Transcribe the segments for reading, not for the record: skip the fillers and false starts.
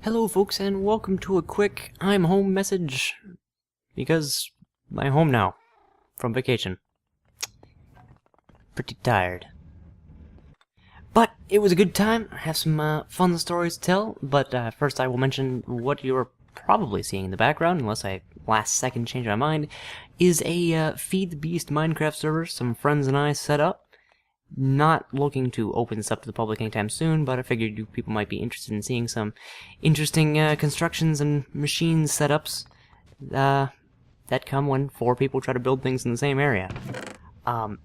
Hello folks and welcome to a quick I'm home message, because I'm home now, from vacation. Pretty tired. But it was a good time. I have some fun stories to tell, but first I will mention what you're probably seeing in the background, unless I last second change my mind, is a Feed the Beast Minecraft server some friends and I set up. Not looking to open this up to the public anytime soon, but I figured you people might be interested in seeing some interesting constructions and machine setups that come when 4 people try to build things in the same area.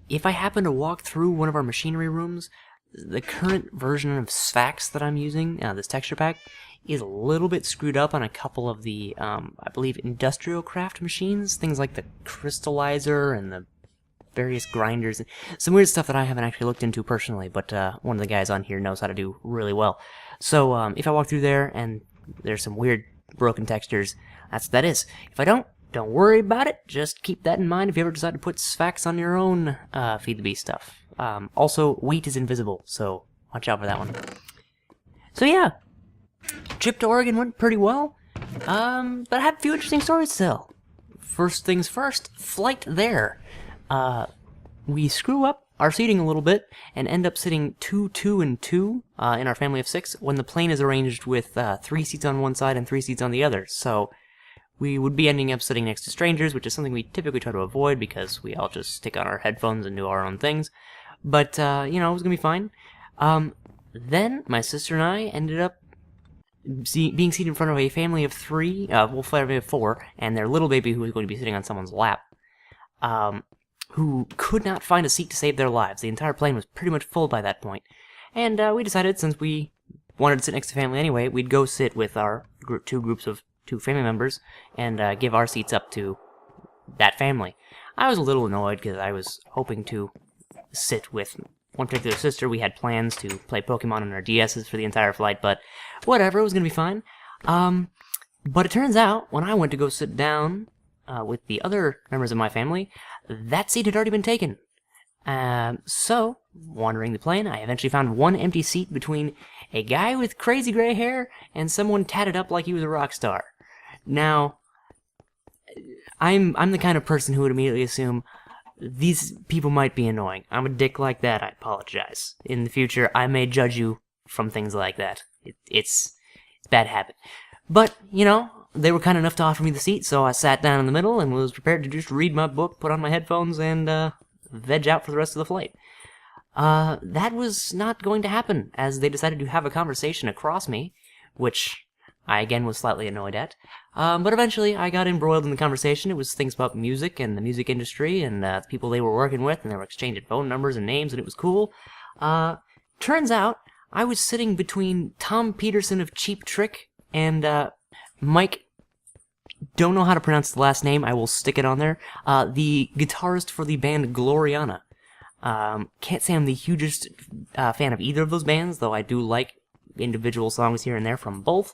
If I happen to walk through one of our machinery rooms, the current version of Sphax that I'm using, this texture pack, is a little bit screwed up on a couple of the, I believe, industrial craft machines, things like the crystallizer and the various grinders, and some weird stuff that I haven't actually looked into personally, but one of the guys on here knows how to do really well. So if I walk through there and there's some weird broken textures, that's what that is. If I don't worry about it. Just keep that in mind if you ever decide to put Sphax on your own Feed the Beast stuff. Also, wheat is invisible, so watch out for that one. So yeah, trip to Oregon went pretty well, but I have a few interesting stories to tell. First things first, flight there. We screw up our seating a little bit and end up sitting 2, 2, and 2 in our family of 6 when the plane is arranged with 3 seats on one side and 3 seats on the other. So we would be ending up sitting next to strangers, which is something we typically try to avoid because we all just stick on our headphones and do our own things. But, you know, it was going to be fine. Then my sister and I ended up being seated in front of a family of 3, family of 4, and their little baby who was going to be sitting on someone's lap. Who could not find a seat to save their lives. The entire plane was pretty much full by that point. And we decided, since we wanted to sit next to family anyway, we'd go sit with our two groups of 2 family members and give our seats up to that family. I was a little annoyed because I was hoping to sit with one particular sister. We had plans to play Pokemon on our DSs for the entire flight, but whatever, it was going to be fine. But it turns out, when I went to go sit down with the other members of my family, that seat had already been taken. So, wandering the plane, I eventually found one empty seat between a guy with crazy gray hair and someone tatted up like he was a rock star. Now, I'm the kind of person who would immediately assume these people might be annoying. I'm a dick like that, I apologize. In the future, I may judge you from things like that. It's a bad habit. But, you know, they were kind enough to offer me the seat, so I sat down in the middle and was prepared to just read my book, put on my headphones, and veg out for the rest of the flight. That was not going to happen, as they decided to have a conversation across me, which I again was slightly annoyed at. But eventually I got embroiled in the conversation. It was things about music and the music industry and the people they were working with, and they were exchanging phone numbers and names, and it was cool. Turns out I was sitting between Tom Peterson of Cheap Trick and Mike, don't know how to pronounce the last name, I will stick it on there, the guitarist for the band Gloriana. Can't say I'm the hugest fan of either of those bands, though I do like individual songs here and there from both.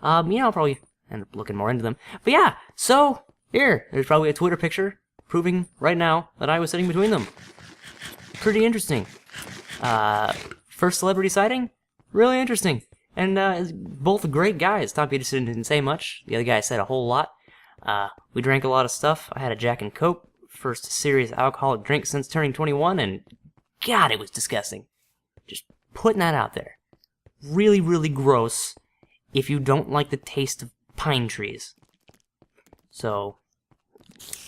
You know, I'll probably end up looking more into them. But yeah, so, there's probably a Twitter picture proving right now that I was sitting between them. Pretty interesting. First celebrity sighting? Really interesting. And both great guys. Tom Peterson didn't say much. The other guy said a whole lot. We drank a lot of stuff. I had a Jack and Coke. First serious alcoholic drink since turning 21, and God, it was disgusting. Just putting that out there. Really, really gross if you don't like the taste of pine trees. So,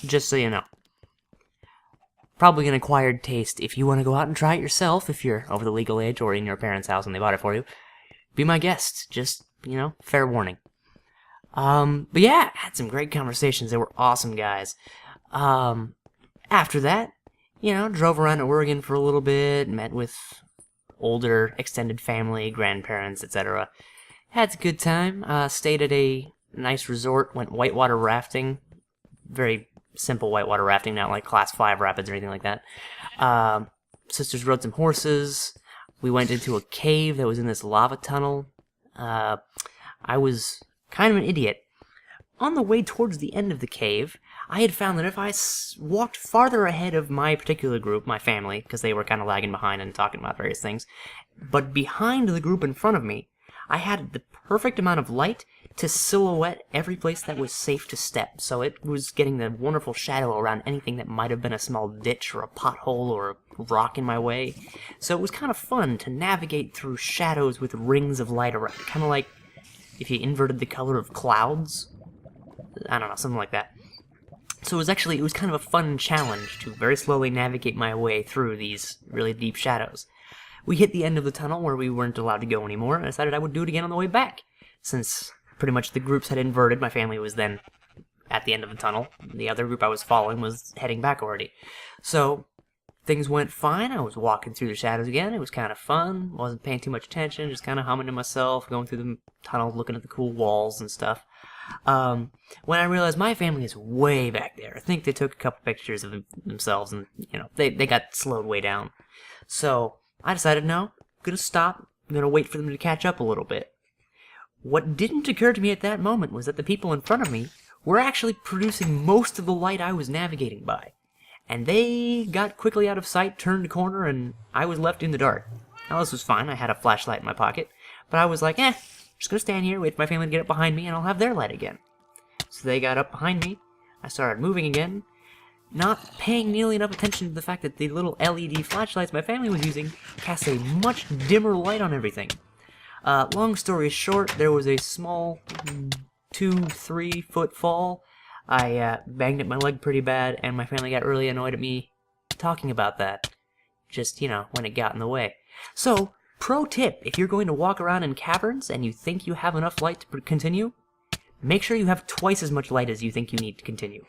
just so you know. Probably an acquired taste if you want to go out and try it yourself, if you're over the legal age or in your parents' house and they bought it for you. Be my guest. Just, you know, fair warning. But yeah, had some great conversations. They were awesome guys. After that, you know, drove around to Oregon for a little bit, met with older extended family, grandparents, etc. Had a good time. Stayed at a nice resort, went whitewater rafting. Very simple whitewater rafting, not like class 5 rapids or anything like that. Sisters rode some horses. We went into a cave that was in this lava tunnel. I was kind of an idiot. On the way towards the end of the cave, I had found that if I walked farther ahead of my particular group, my family, because they were kind of lagging behind and talking about various things, but behind the group in front of me, I had the perfect amount of light to silhouette every place that was safe to step, so it was getting the wonderful shadow around anything that might have been a small ditch or a pothole or a rock in my way. So it was kind of fun to navigate through shadows with rings of light around, kind of like if you inverted the color of clouds. I don't know, something like that. So it was kind of a fun challenge to very slowly navigate my way through these really deep shadows. We hit the end of the tunnel where we weren't allowed to go anymore, and I decided I would do it again on the way back. Since pretty much the groups had inverted, my family was then at the end of the tunnel. The other group I was following was heading back already. So things went fine. I was walking through the shadows again. It was kind of fun. Wasn't paying too much attention, just kind of humming to myself, going through the tunnel, looking at the cool walls and stuff. When I realized my family is way back there. I think they took a couple pictures of themselves and, they got slowed way down. So I decided, no, I'm gonna stop. I'm gonna wait for them to catch up a little bit. What didn't occur to me at that moment was that the people in front of me were actually producing most of the light I was navigating by. And they got quickly out of sight, turned a corner, and I was left in the dark. Now, this was fine. I had a flashlight in my pocket. But I was like, just gonna stand here, wait for my family to get up behind me, and I'll have their light again. So they got up behind me. I started moving again, not paying nearly enough attention to the fact that the little LED flashlights my family was using cast a much dimmer light on everything. Long story short, there was a small 2-3 foot fall. I banged at my leg pretty bad, and my family got really annoyed at me talking about that. Just, when it got in the way. So, pro tip, if you're going to walk around in caverns and you think you have enough light to continue, make sure you have twice as much light as you think you need to continue.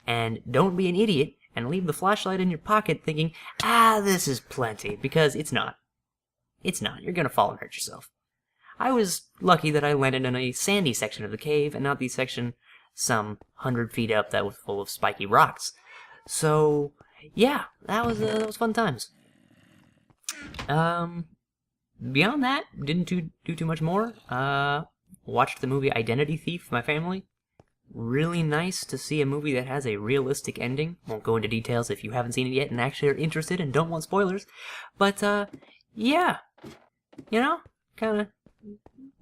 And don't be an idiot and leave the flashlight in your pocket thinking, this is plenty, because it's not. It's not. You're gonna fall and hurt yourself. I was lucky that I landed in a sandy section of the cave and not the section some 100 feet up that was full of spiky rocks. So, yeah, that was fun times. Beyond that, didn't do too much more. Watched the movie Identity Thief with my family. Really nice to see a movie that has a realistic ending. Won't go into details if you haven't seen it yet and actually are interested and don't want spoilers. But, yeah. Kind of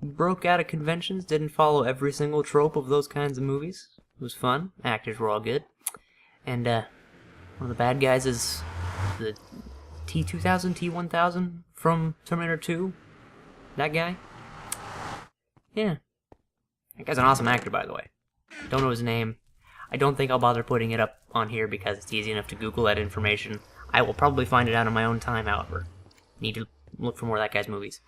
broke out of conventions, didn't follow every single trope of those kinds of movies. It was fun. Actors were all good. And, one of the bad guys is the T-2000, T-1000 from Terminator 2. That guy. Yeah. That guy's an awesome actor, by the way. Don't know his name. I don't think I'll bother putting it up on here because it's easy enough to Google that information. I will probably find it out on my own time, however. Need to look for more of that guy's movies.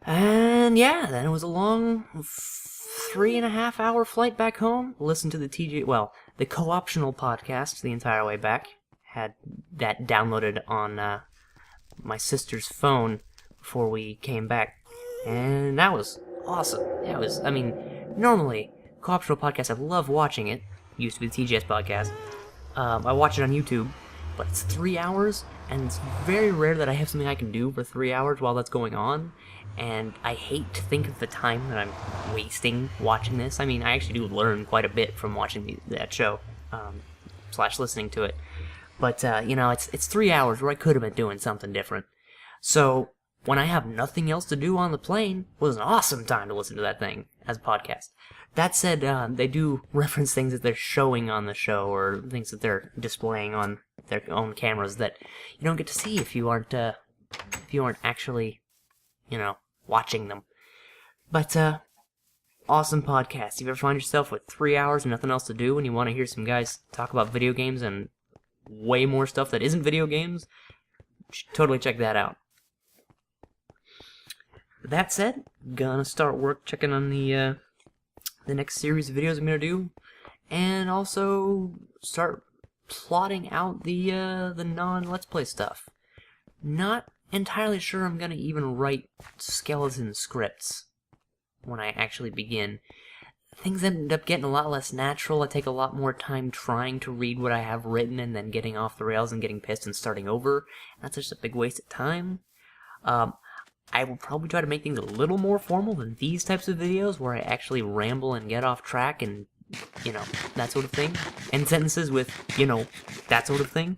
And yeah, then it was a long 3.5 hour flight back home. Listened to the co-optional podcast the entire way back. Had that downloaded on my sister's phone before we came back. And that was awesome. Normally, co-optional podcasts, I love watching it. Used to be the TGS podcast. I watch it on YouTube, but it's 3 hours, and it's very rare that I have something I can do for 3 hours while that's going on. And I hate to think of the time that I'm wasting watching this. I actually do learn quite a bit from watching that show, / listening to it. But, it's 3 hours where I could have been doing something different. So, when I have nothing else to do on the plane, it was an awesome time to listen to that thing as a podcast. That said, they do reference things that they're showing on the show, or things that they're displaying on their own cameras that you don't get to see if you aren't actually, watching them. But, awesome podcast. If you ever find yourself with 3 hours and nothing else to do and you want to hear some guys talk about video games and way more stuff that isn't video games, totally check that out. That said, gonna start checking on the next series of videos I'm gonna do, and also start plotting out the non-Let's Play stuff. Not entirely sure I'm gonna even write skeleton scripts when I actually begin. Things end up getting a lot less natural. I take a lot more time trying to read what I have written and then getting off the rails and getting pissed and starting over. That's just a big waste of time. I will probably try to make things a little more formal than these types of videos where I actually ramble and get off track and, that sort of thing. End sentences with, that sort of thing.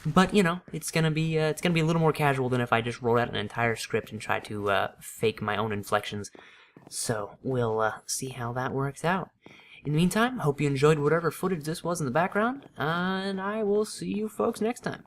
But you know, it's gonna be a little more casual than if I just wrote out an entire script and tried to fake my own inflections. So we'll see how that works out. In the meantime, hope you enjoyed whatever footage this was in the background, and I will see you folks next time.